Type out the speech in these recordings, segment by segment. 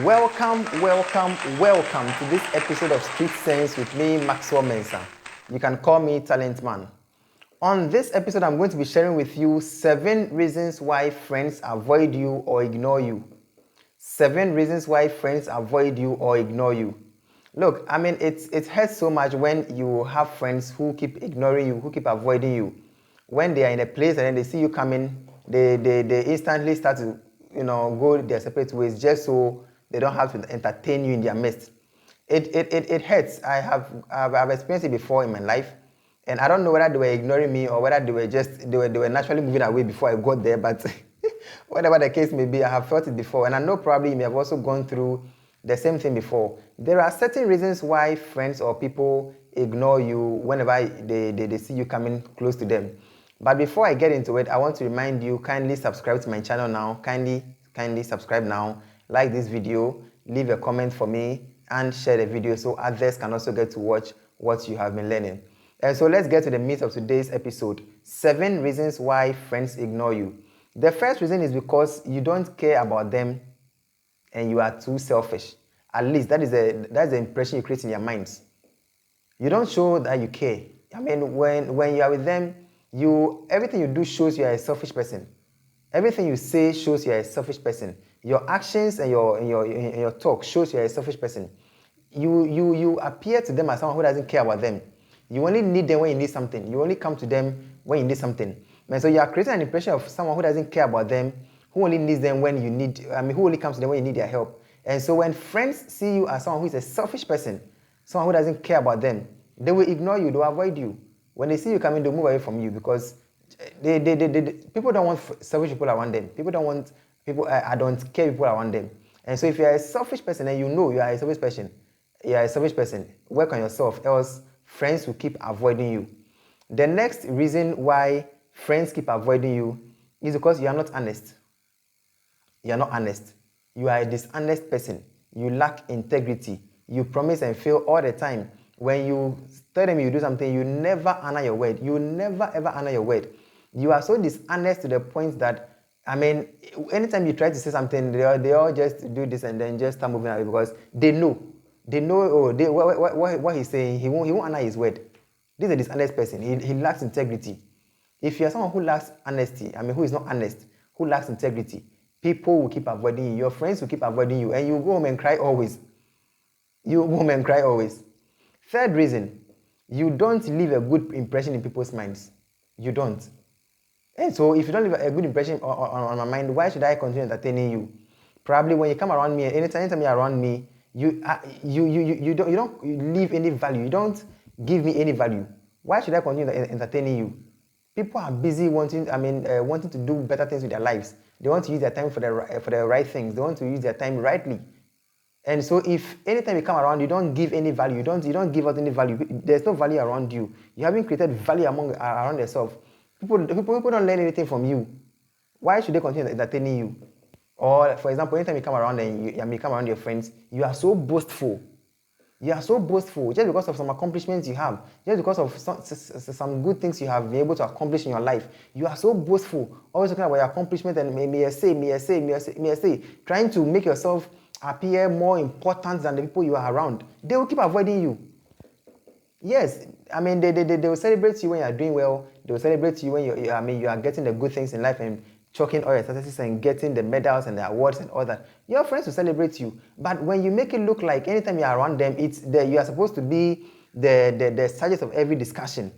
Welcome to this episode of Street Sense with me, Maxwell Mensah. You can call me Talent Man. On this episode, I'm going to be sharing with you 7 reasons why friends avoid you or ignore you. 7 reasons why friends avoid you or ignore you. Look, it hurts so much when you have friends who keep ignoring you, who keep avoiding you. When they are in a place and then they see you coming, they instantly start to, go their separate ways just so they don't have to entertain you in their midst. It hurts. I've experienced it before in my life, and I don't know whether they were ignoring me or whether they were naturally moving away before I got there. But whatever the case may be, I have felt it before, and I know probably you may have also gone through the same thing before. There are certain reasons why friends or people ignore you whenever they see you coming close to them. But before I get into it, I want to remind you, kindly subscribe to my channel now. Kindly subscribe now. Like this video, leave a comment for me, and share the video so others can also get to watch what you have been learning. And so let's get to the meat of today's episode. 7 reasons why friends ignore you. The first reason is because you don't care about them and you are too selfish. At least that's the impression you create in their minds. You don't show that you care. When you are with them, everything you do shows you are a selfish person. Everything you say shows you are a selfish person. Your actions and your talk shows you are a selfish person. You appear to them as someone who doesn't care about them. You only need them when you need something. You only come to them when you need something. And so you are creating an impression of someone who doesn't care about them, who only needs them when you need, who only comes to them when you need their help. And so when friends see you as someone who is a selfish person, someone who doesn't care about them, they will ignore you, they will avoid you. When they see you coming, they'll move away from you because people don't want selfish people around them. People don't want people, I don't care people around them. And so if you are a selfish person and you know you are a selfish person, work on yourself, else friends will keep avoiding you. The next reason why friends keep avoiding you is because you are not honest. You are not honest. You are a dishonest person. You lack integrity. You promise and fail all the time. When you tell them you do something, you never honor your word. You never ever honor your word. You are so dishonest to the point that, anytime you try to say something, they all just do this and then just start moving away because they know. What he's saying, he won't honor his word. This is a dishonest person. He lacks integrity. If you are someone who lacks honesty, who is not honest, who lacks integrity, people will keep avoiding you. Your friends will keep avoiding you, and you go home and cry always. Third reason, you don't leave a good impression in people's minds. You don't. And so if you don't leave a good impression on my mind, why should I continue entertaining you? Probably when you come around me, anytime you're around me, you don't leave any value. You don't give me any value. Why should I continue entertaining you? People are busy wanting to do better things with their lives. They want to use their time for the right things. They want to use their time rightly. And so if anytime you come around, you don't give any value, you don't give out any value, there's no value around you. You haven't created value around yourself. People don't learn anything from you. Why should they continue entertaining you? Or for example, anytime you come around and you come around your friends, you are so boastful. You are so boastful just because of some accomplishments you have, just because of some good things you have been able to accomplish in your life. You are so boastful, always talking about your accomplishment and may I say, trying to make yourself appear more important than the people you are around. They will keep avoiding you. Yes, they will celebrate you when you are doing well. They will celebrate you when you are getting the good things in life and chalking all your successes and getting the medals and the awards and all that. Your friends will celebrate you. But when you make it look like anytime you are around them, you are supposed to be the subject of every discussion.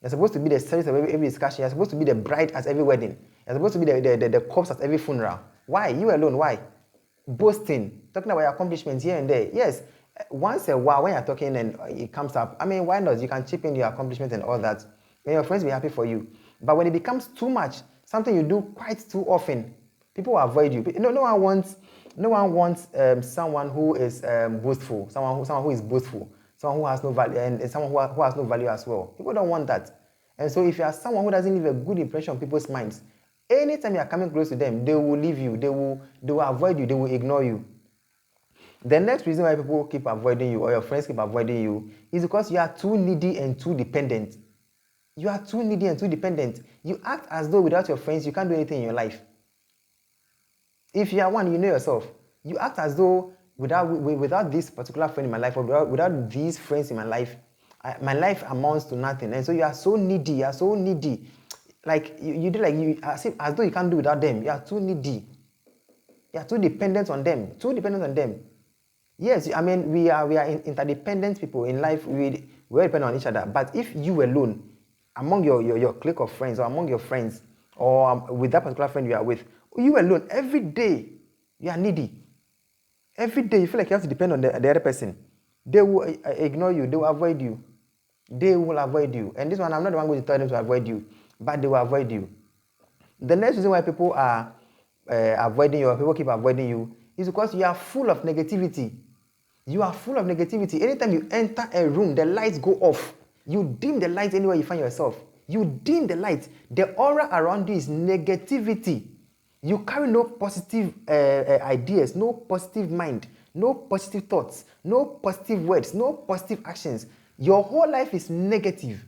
You're supposed to be the subject of every discussion. You're supposed to be the bride at every wedding. You're supposed to be the corpse at every funeral. Why? You alone, why? Boasting, talking about your accomplishments here and there. Yes, once a while when you're talking and it comes up, why not? You can chip in your accomplishments and all that, and your friends will be happy for you. But when it becomes too much, something you do quite too often, people will avoid you. No one wants someone who is boastful, someone who is boastful, someone who has no value, and someone who has no value as well. People don't want that. And so if you are someone who doesn't leave a good impression on people's minds, anytime you are coming close to them, they will leave you, they will avoid you, they will ignore you. The next reason why people keep avoiding you or your friends keep avoiding you is because you are too needy and too dependent. You are too needy and too dependent. You act as though without your friends, you can't do anything in your life. If you are one, you know yourself. You act as though without this particular friend in my life, or without these friends in my life amounts to nothing. And so you are so needy. You are so needy. Like you do, like you as though you can't do without them. You are too needy. You are too dependent on them. Too dependent on them. Yes, I mean we are interdependent people in life. We depend on each other. But if you alone, among your clique of friends, or among your friends, or with that particular friend you are with, you alone, every day you are needy. Every day you feel like you have to depend on the other person. They will ignore you. They will avoid you. They will avoid you. And this one, I'm not the one going to tell them to avoid you, but they will avoid you. The next reason why people are avoiding you, or people keep avoiding you, is because you are full of negativity. You are full of negativity. Anytime you enter a room, the lights go off. You dim the lights anywhere you find yourself. You dim the lights. The aura around you is negativity. You carry no positive ideas, no positive mind, no positive thoughts, no positive words, no positive actions. Your whole life is negative.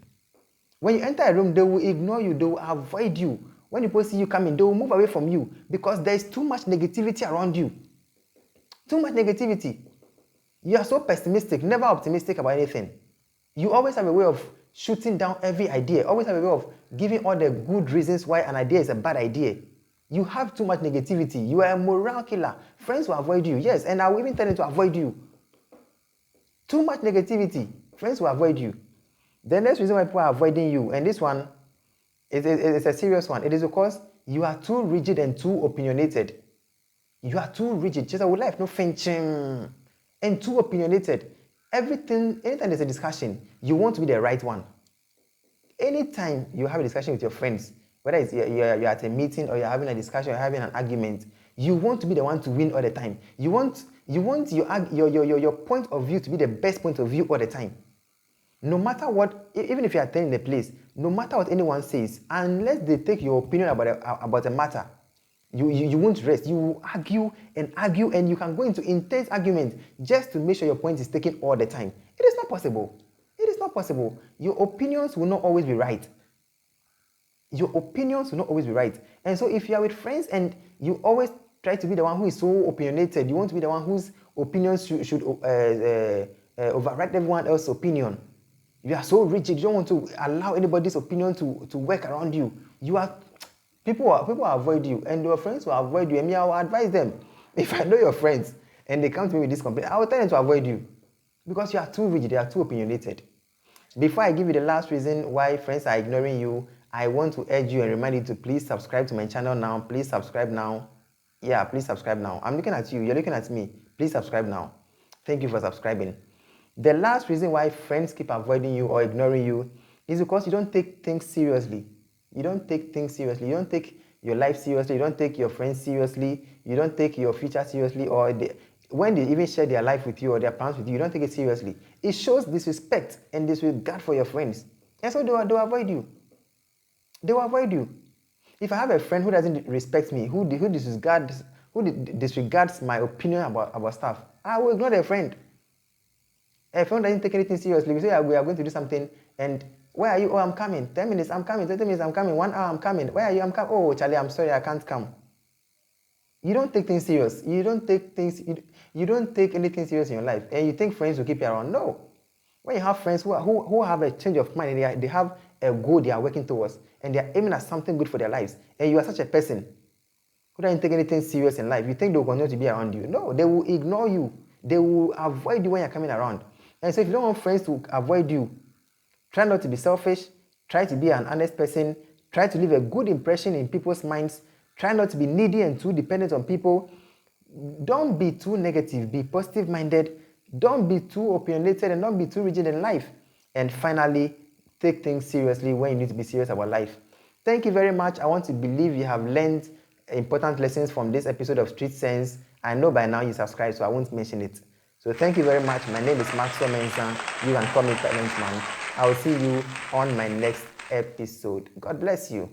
When you enter a room, they will ignore you, they will avoid you. When people see you coming, they will move away from you because there is too much negativity around you. Too much negativity. You are so pessimistic, never optimistic about anything. You always have a way of shooting down every idea, always have a way of giving all the good reasons why an idea is a bad idea. You have too much negativity. You are a morale killer. Friends will avoid you, yes, and I will even tell them to avoid you. Too much negativity. Friends will avoid you. The next reason why people are avoiding you, and this one is a serious one, it is because you are too rigid and too opinionated. You are too rigid. Just with life, no flinching, and too opinionated. Anytime there's a discussion, you want to be the right one. Anytime you have a discussion with your friends, whether it's you're at a meeting or you're having a discussion or having an argument, you want to be the one to win all the time. You want your point of view to be the best point of view all the time. No matter what, even if you are attending the place, no matter what anyone says, unless they take your opinion about a matter, you won't rest. You will argue, and you can go into intense argument just to make sure your point is taken all the time. It is not possible. It is not possible. Your opinions will not always be right. Your opinions will not always be right. And so if you are with friends and you always try to be the one who is so opinionated, you want to be the one whose opinions should override everyone else's opinion. You are so rigid, you don't want to allow anybody's opinion to work around you. People will avoid you, and your friends will avoid you. And me, I will advise them. If I know your friends and they come to me with this complaint, I will tell them to avoid you because you are too rigid, they are too opinionated. Before I give you the last reason why friends are ignoring you, I want to urge you and remind you to please subscribe to my channel now. Please subscribe now. Yeah, please subscribe now. I'm looking at you. You're looking at me. Please subscribe now. Thank you for subscribing. The last reason why friends keep avoiding you or ignoring you is because you don't take things seriously. You don't take things seriously. You don't take your life seriously. You don't take your friends seriously. You don't take your future seriously. Or when they even share their life with you or their plans with you, you don't take it seriously. It shows disrespect and disregard for your friends. And so they will avoid you. They will avoid you. If I have a friend who doesn't respect me, who disregards my opinion about stuff, I will ignore the friend. A friend doesn't take anything seriously. We say we are going to do something, and where are you? Oh, I'm coming. 10 minutes, I'm coming. 20 minutes, I'm coming. 1 hour, I'm coming. Where are you? I'm coming. Oh, Charlie, I'm sorry, I can't come. You don't take things serious. You don't take anything serious in your life, and you think friends will keep you around. No. When you have friends who have a change of mind, and they have a goal they are working towards, and they are aiming at something good for their lives, and you are such a person who doesn't take anything serious in life, you think they will continue to be around you. No, they will ignore you. They will avoid you when you're coming around. And so if you don't want friends to avoid you, try not to be selfish, try to be an honest person, try to leave a good impression in people's minds, try not to be needy and too dependent on people. Don't be too negative, be positive-minded, don't be too opinionated, and don't be too rigid in life. And finally, take things seriously when you need to be serious about life. Thank you very much. I want to believe you have learned important lessons from this episode of Street Sense. I know by now you subscribed, so I won't mention it. So thank you very much. My name is Maxwell Mensah. You can call me Talent Man. I will see you on my next episode. God bless you.